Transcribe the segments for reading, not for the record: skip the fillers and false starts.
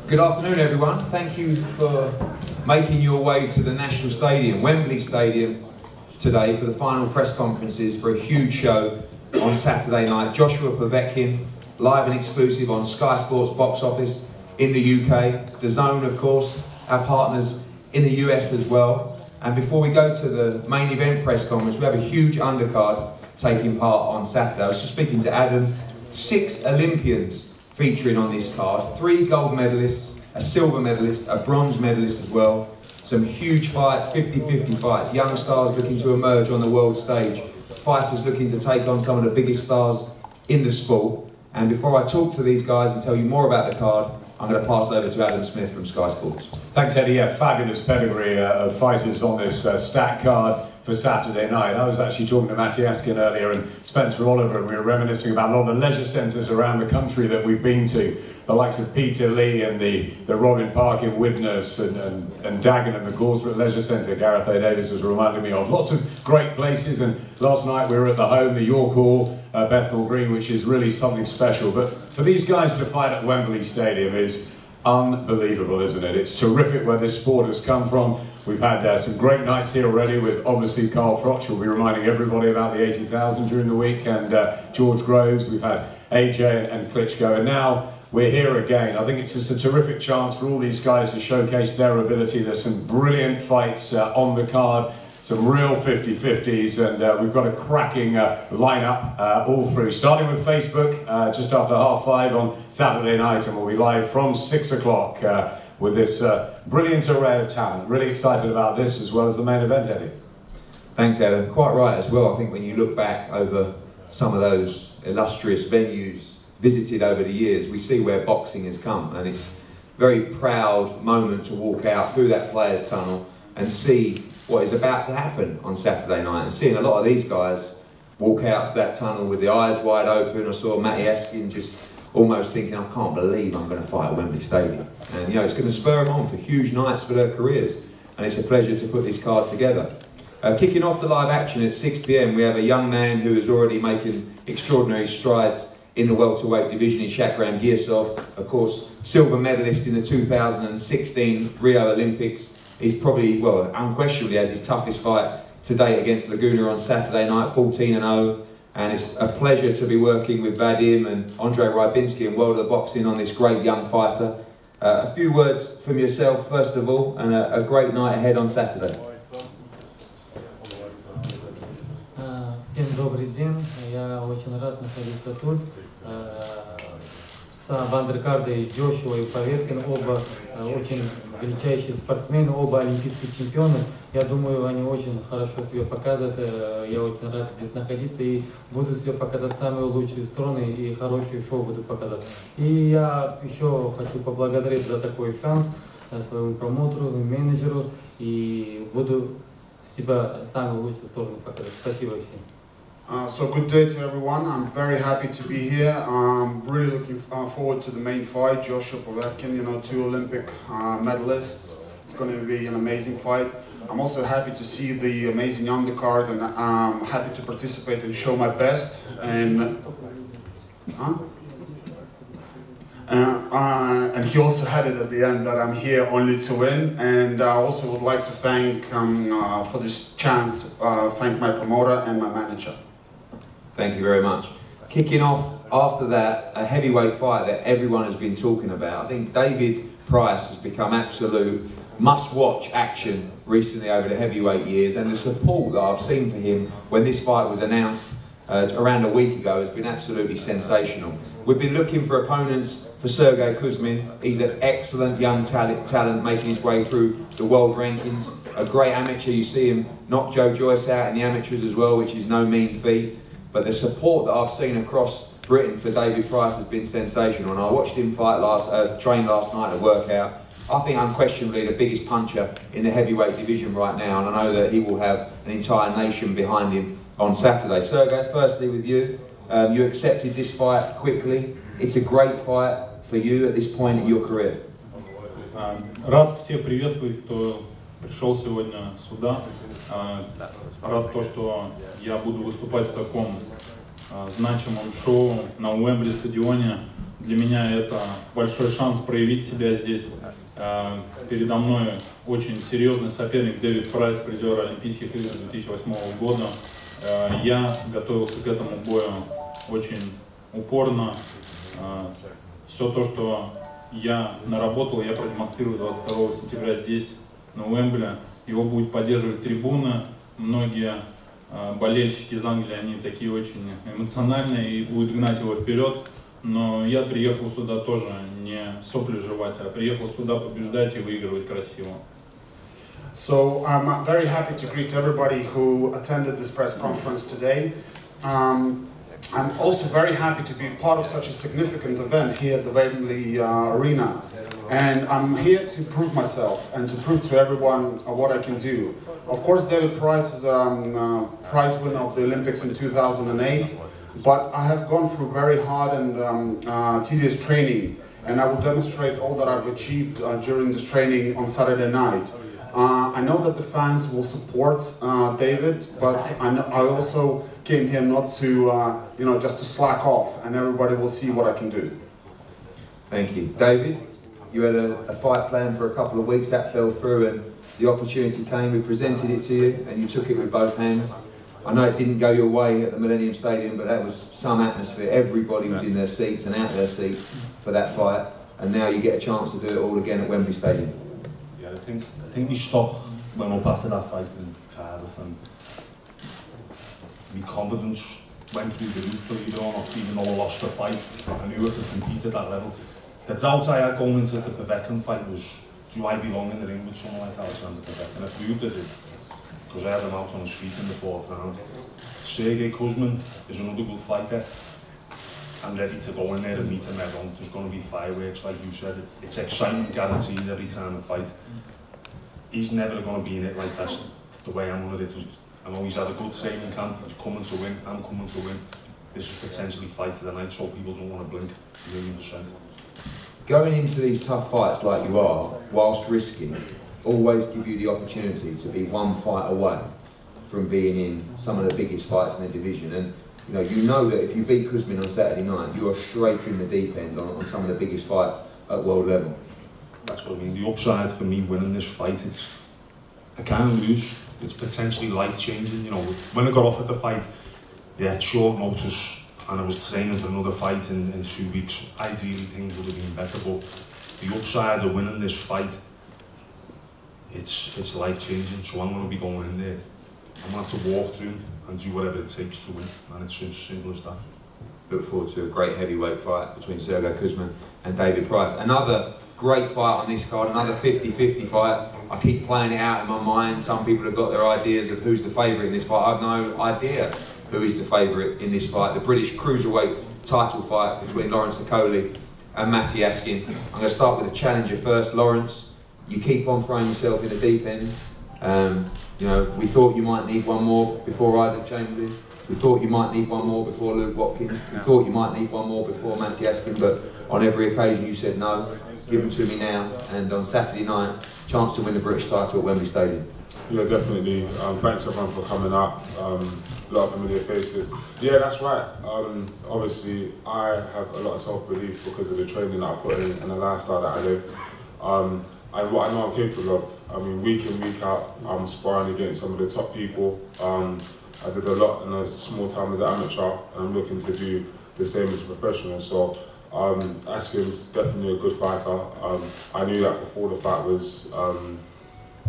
Good afternoon, everyone. Thank you for making your way to the National Stadium, Wembley Stadium, today for the final press conferences for a huge show on Saturday night. Joshua Povetkin, live and exclusive on Sky Sports box office in the UK. DAZN, of course, our partners in the US as well. And before we go to the main event press conference, we have a huge undercard taking part on Saturday. I was just speaking to Adam. 6 Olympians featuring on this card, 3 gold medalists, a silver medalist, a bronze medalist as well. Some huge fights, 50-50 fights, young stars looking to emerge on the world stage, fighters looking to take on some of the biggest stars in the sport. And before I talk to these guys and tell you more about the card, I'm going to pass over to Adam Smith from Sky Sports. Thanks, Eddie. Yeah, fabulous pedigree of fighters on this stacked card for Saturday night. I was actually talking to Matty Askin earlier and Spencer Oliver, and we were reminiscing about a lot of the leisure centres around the country that we've been to. The likes of Peter Lee and the Robin Park in Widnes and Dagenham, the Corporate Leisure Centre, Gareth A. Davis was reminding me of. Lots of great places, and last night we were at the home, the York Hall, Bethnal Green, which is really something special. But for these guys to fight at Wembley Stadium is unbelievable, isn't it? It's terrific where this sport has come from. We've had some great nights here already with obviously Carl Froch, who'll be reminding everybody about the 80,000 during the week, and George Groves. We've had AJ and Klitschko, and now we're here again. I think it's just a terrific chance for all these guys to showcase their ability. There's some brilliant fights on the card, some real 50-50s, and we've got a cracking lineup all through. Starting with Facebook, just after 5:30 on Saturday night, and we'll be live from 6 o'clock with this brilliant array of talent. Really excited about this as well as the main event, Eddie. Thanks, Adam. Quite right as well. I think when you look back over some of those illustrious venues visited over the years, we see where boxing has come, and it's a very proud moment to walk out through that players' tunnel and see what is about to happen on Saturday night, and seeing a lot of these guys walk out that tunnel with the eyes wide open. I saw Matty Askin just almost thinking, I can't believe I'm going to fight at Wembley Stadium. And you know, it's going to spur them on for huge nights for their careers, and it's a pleasure to put this card together. Kicking off the live action at 6 PM, we have a young man who is already making extraordinary strides in the welterweight division in Shakram Girsov, of course, silver medalist in the 2016 Rio Olympics. He's probably, well, unquestionably has his toughest fight to date against Laguna on Saturday night, 14-0. And it's a pleasure to be working with Vadim and Andrei Rybinski and World of Boxing on this great young fighter. A few words from yourself, first of all, and a great night ahead on Saturday. Всем добрый день, я очень рад находиться тут. В андеркарде Джошуа и Поветкин, оба очень величайшие спортсмены, оба олимпийские чемпионы. Я думаю, они очень хорошо себя показывают. Я очень рад здесь находиться и буду себе показать самые лучшие стороны и хорошее шоу буду показать. И я еще хочу поблагодарить за такой шанс своему промоутеру, менеджеру, и буду себя самые лучшие стороны показать. Спасибо всем. So good day to everyone. I'm very happy to be here. I'm really looking forward to the main fight. Joshua Povetkin, you know, 2 Olympic medalists. It's going to be an amazing fight. I'm also happy to see the amazing undercard, and I'm happy to participate and show my best. And he also had it at the end that I'm here only to win. And I also would like to thank, for this chance, thank my promoter and my manager. Thank you very much. Kicking off after that, a heavyweight fight that everyone has been talking about. I think David Price has become absolute must-watch action recently over the heavyweight years, and the support that I've seen for him when this fight was announced around a week ago has been absolutely sensational. We've been looking for opponents for Sergey Kuzmin. He's an excellent young talent making his way through the world rankings. A great amateur. You see him knock Joe Joyce out in the amateurs as well, which is no mean feat. But the support that I've seen across Britain for David Price has been sensational, and I watched him fight train last night at workout. I think unquestionably the biggest puncher in the heavyweight division right now, and I know that he will have an entire nation behind him on Saturday. Sergey, firstly with you, you accepted this fight quickly. It's a great fight for you at this point in your career. Рад всех приветствовать, кто пришел сегодня сюда. Рад то, что я буду выступать в таком значимом шоу на Уэмбли стадионе. Для меня это большой шанс проявить себя здесь. Передо мной очень серьезный соперник Дэвид Прайс, призер Олимпийских игр 2008 года. Я готовился к этому бою очень упорно. Все то, что я наработал, я продемонстрирую 22 сентября здесь, на Уэмбли. Его будет поддерживать трибуна. Многие болельщики из Англии, они такие очень эмоциональные и будут гнать его вперед. Но я приехал сюда тоже не сопли жевать, а приехал сюда побеждать и выигрывать красиво. So I'm very happy to greet everybody who attended this press conference today. I'm also very happy to be part of such a significant event here at the Wembley Arena. And I'm here to prove myself and to prove to everyone what I can do. Of course, David Price is a prize winner of the Olympics in 2008. But I have gone through very hard and tedious training, and I will demonstrate all that I've achieved during this training on Saturday night. I know that the fans will support David, but I also came here not to, just to slack off, and everybody will see what I can do. Thank you. David, you had a fight planned for a couple of weeks, that fell through, and the opportunity came, we presented it to you, and you took it with both hands. I know it didn't go your way at the Millennium Stadium, but that was some atmosphere. Everybody was in their seats and out of their seats for that fight, and now you get a chance to do it all again at Wembley Stadium. Yeah, I think we stock went up after that fight in Cardiff, and my confidence went through the roof, believe it or not, even though I lost the fight. I knew I could compete at that level. The doubt I had going into the Povetkin fight was, do I belong in the ring with someone like Alexander Povetkin? I proved it. Because I had him out on his feet in the 4th round. Sergey Kuzmin is another good fighter. I'm ready to go in there and meet him head on. There's going to be fireworks, like you said. It's excitement guaranteed every time I fight. He's never going to be in it like that's the way I'm with it. I know he's had a good training camp. He's coming to win. I'm coming to win. This is potentially fight of the night, so people don't want to blink. 1,000,000%. Going into these tough fights like you are, whilst risking, always give you the opportunity to be one fight away from being in some of the biggest fights in the division. And you know that if you beat Kuzmin on Saturday night, you are straight in the deep end on some of the biggest fights at world level. That's what I mean. The upside for me winning this fight, I can't lose. It's potentially life-changing. When I got offered the fight, they had short notice, and I was training for another fight in 2 weeks. Ideally, things would have been better, but the upside of winning this fight, it's life-changing, so I'm going to be going in there. I'm going to have to walk through and do whatever it takes to win, and it's as simple as that. Look forward to a great heavyweight fight between Sergey Kuzmin and David Price. Another great fight on this card, another 50-50 fight. I keep playing it out in my mind. Some people have got their ideas of who's the favourite in this fight. I have no idea who is the favourite in this fight. The British Cruiserweight title fight between Lawrence Okoli and Matty Askin. I'm going to start with the challenger first. Lawrence, you keep on throwing yourself in the deep end. We thought you might need one more before Isaac Chamberlain. We thought you might need one more before Luke Watkins. We thought you might need one more before Matty Askin, but on every occasion you said no. Give them to me now. And on Saturday night, chance to win the British title at Wembley Stadium. Yeah, definitely. Thanks everyone for coming up. A lot of familiar faces. Yeah, that's right. Obviously, I have a lot of self-belief because of the training that I put in and the lifestyle that I live. And what I know I'm capable of. I mean, week in, week out, I'm sparring against some of the top people. I did a lot in a small time as an amateur, and I'm looking to do the same as a professional. So, Askin's definitely a good fighter. I knew that before the fight was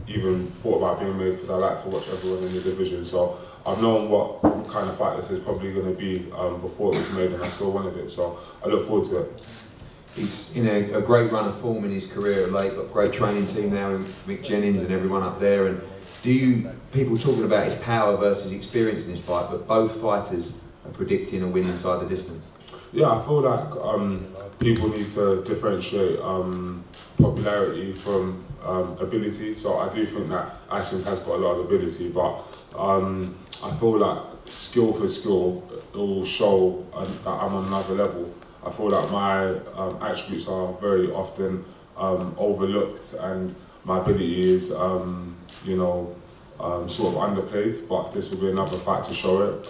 even thought about being made, because I like to watch everyone in the division. So I've known what kind of fight this is probably going to be before it was made, and I still wanted it. So I look forward to it. He's in a great run of form in his career of late. Got a great training team now with Mick Jennings and everyone up there. And people talking about his power versus experience in this fight, but both fighters are predicting a win inside the distance. Yeah, I feel like people need to differentiate popularity from ability. So I do think that Ashton has got a lot of ability, but I feel like skill for skill, it will show that I'm on another level. I feel like my attributes are very often overlooked, and my ability is, sort of underplayed, but this will be another fight to show it.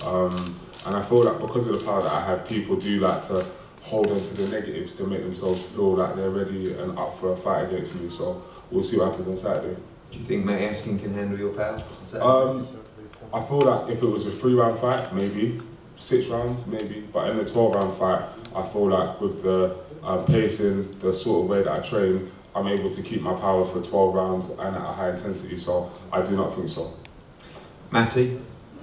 And I feel like because of the power that I have, people do like to hold on to the negatives to make themselves feel like they're ready and up for a fight against me. So we'll see what happens on Saturday. Do you think Matyaskin can handle your power? I feel like if it was a 3-round fight, maybe 6 rounds, maybe. But in a 12-round fight, I feel like with the pacing, the sort of way that I train, I'm able to keep my power for 12 rounds and at a high intensity. So I do not think so. Matty,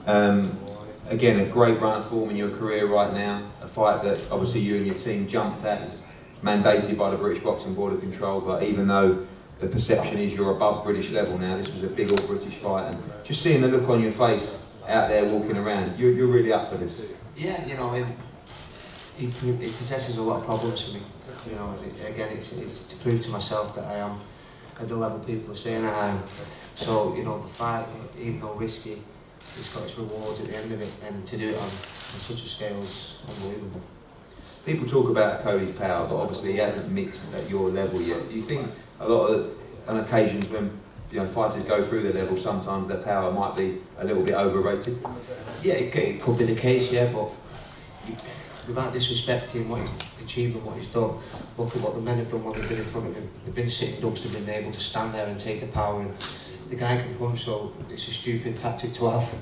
again, a great run of form in your career right now. A fight that obviously you and your team jumped at. It's mandated by the British Boxing Board of Control, but even though the perception is you're above British level now, this was a big all-British fight, and just seeing the look on your face out there walking around, you're really up for this. Yeah, you know, he possesses a lot of problems for me. You know, again, it's to prove to myself that I am at the level people are saying I am. So, you know, the fight, even though risky, it's got its rewards at the end of it, and to do it on such a scale is unbelievable. People talk about Cody's power, but obviously he hasn't mixed at your level yet. Do you think a lot of, on occasions when fighters go through the level, sometimes their power might be a little bit overrated? Yeah, it could be the case, yeah, but without disrespecting what he's achieved and what he's done, look at what the men have done when they've been in front of him. They've been sitting ducks, they've been able to stand there and take the power, and the guy can punch, so it's a stupid tactic to have.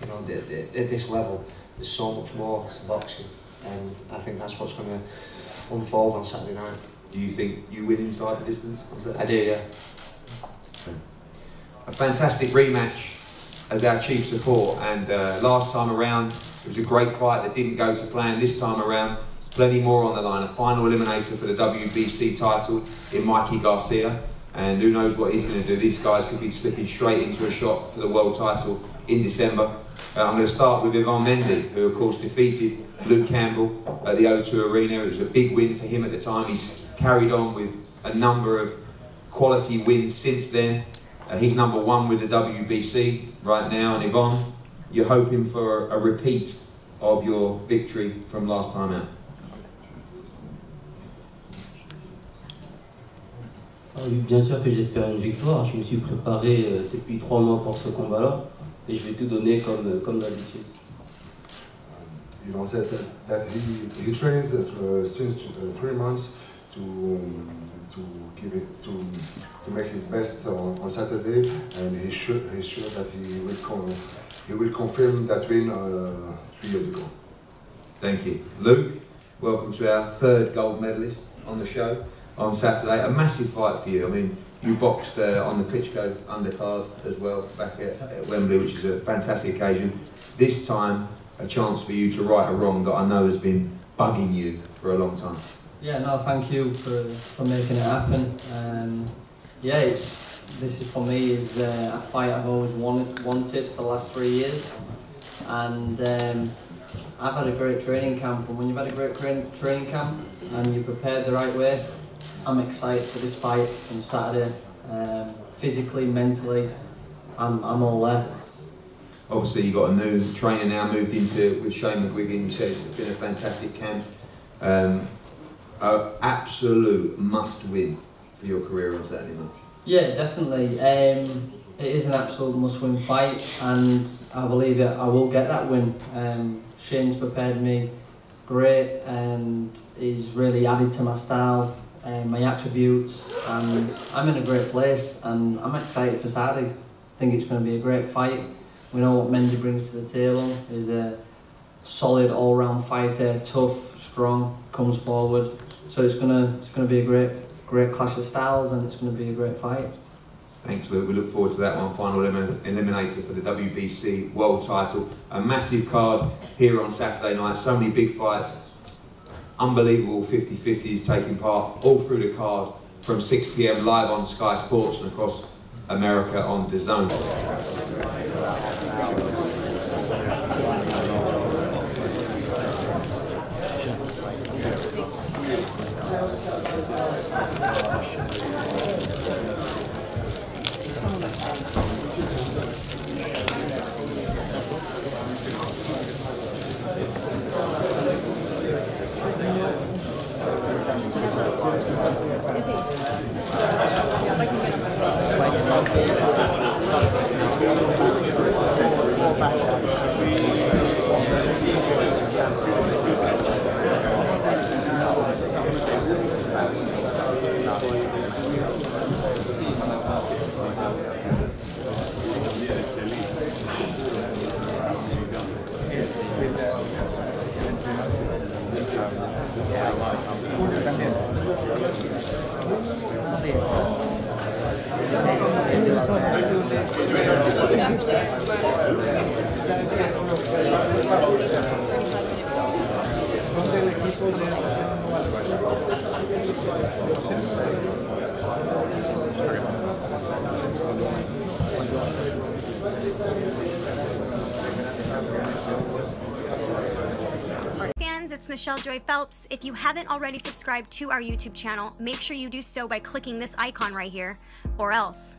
You know, at this level, there's so much more to boxing, and I think that's what's going to unfold on Saturday night. Do you think you win inside the distance? I do, yeah. A fantastic rematch as our chief support, and last time around it was a great fight that didn't go to plan. This time around, plenty more on the line. A final eliminator for the WBC title in Mikey Garcia, and who knows what he's going to do. These guys could be slipping straight into a shot for the world title in December. I'm going to start with Ivan Mendy, who of course defeated Luke Campbell at the O2 Arena. It was a big win for him at the time. He's carried on with a number of quality wins since then. He's number 1 with the WBC right now, and Ivan, you're hoping for a repeat of your victory from last time out. Oui, bien sûr que j'espère une victoire. Je me suis préparé depuis 3 mois pour ce combat-là, et je vais tout donner comme d'habitude. Ivan said that he trains since 3 months to give it to make his best on Saturday, and he's sure that he will confirm that win 3 years ago. Thank you, Luke. Welcome to our 3rd gold medalist on the show on Saturday. A massive fight for you. I mean, you boxed on the Klitschko undercard as well back at Wembley, which is a fantastic occasion. This time, a chance for you to right a wrong that I know has been bugging you for a long time. Yeah, no, thank you for making it happen. Yeah, this is for me is a fight I've always wanted for the last 3 years, and I've had a great training camp. And when you've had a great training camp and you're prepared the right way, I'm excited for this fight on Saturday. Physically, mentally, I'm all there. Obviously, you've got a new trainer now moved into with Shane McGuigan. You said it's been a fantastic camp. An absolute must-win for your career on Saturday night. Yeah, definitely. It is an absolute must-win fight, and I believe I will get that win. Shane's prepared me great, and he's really added to my style, my attributes, and I'm in a great place, and I'm excited for Saturday. I think it's going to be a great fight. We know what Mendy brings to the table. He's a solid all-round fighter, tough, strong, comes forward. So it's gonna be a great clash of styles, and it's going to be a great fight. Thanks, Luke. We look forward to that one. Final eliminator for the WBC world title. A massive card here on Saturday night. So many big fights. Unbelievable 50-50s taking part all through the card from 6 PM live on Sky Sports and across America on DAZN. Fans, it's Michelle Joy Phelps. If you haven't already subscribed to our YouTube channel, make sure you do so by clicking this icon right here, or else.